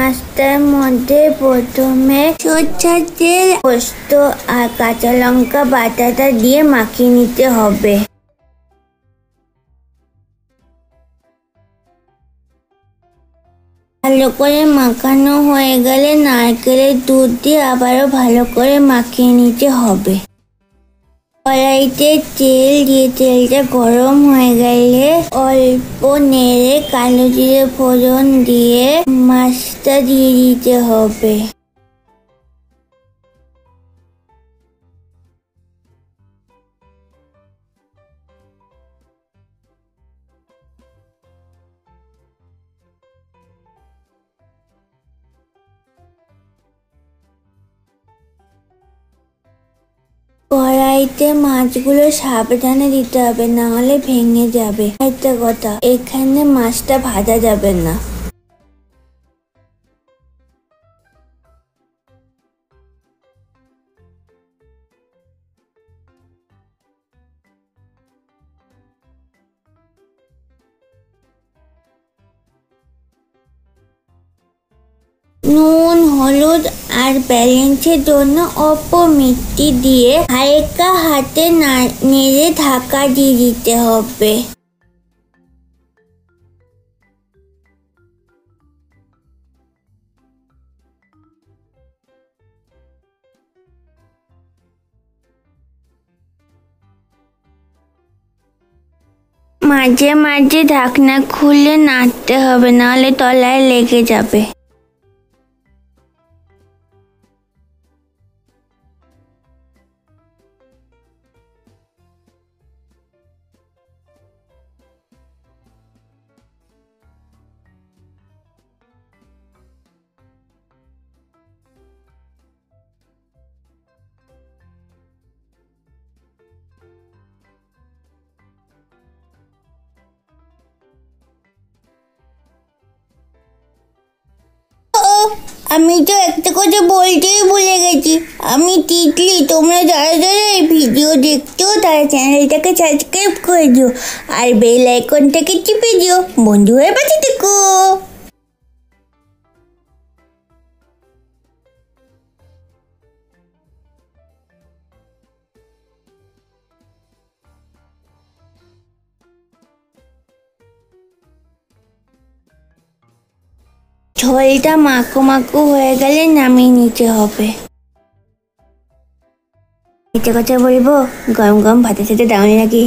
মাছটার মধ্যে প্রথমে সরষের তেল, পোস্ত আর কাঁচা লঙ্কা বাটাটা দিয়ে মাখিয়ে নিতে হবে। ভালো করে মাখানো হয়ে গেলে নারকেলের দুধ দিয়ে আবারও ভালো করে মাখিয়ে নিতে হবে। কড়াইতে তেল দিয়ে তেলটা গরম হয়ে গেলে অল্প নেড়ে কালো জিরে ফোড়ন দিয়ে মাছটা দিয়ে দিতে হবে। কড়াইতে মাছগুলো সাবধানে দিতে হবে, না হলে ভেঙে যাবে। একটা কথা, এখানে মাছটা ভাজা যাবে না। নুন, হলুদ আর ব্যালেন্সের জন্য অল্প মিষ্টি দিয়ে হালকা হাতে নেড়ে ঢাকা দিয়ে দিতে হবে। মাঝে মাঝে ঢাকনা খুলে নাড়তে হবে, নাহলে তলায় লেগে যাবে। আমি তো একটা কথা বলতেই ভুলে গেছি, আমি তিতলি। তোমরা যারা যারা এই ভিডিও দেখছো তারা চ্যানেলটাকে সাবস্ক্রাইব করে দিও আর বেল আইকনটাকে টিপে দিও। বন্ধু হয়ে পাশে থেকো। ঝোলটা মাখো মাখো হয়ে গেলে নামিয়ে নিতে হবে। একটা কথা বলবো, গরম গরম ভাতের সাথে দারুণ লাগে।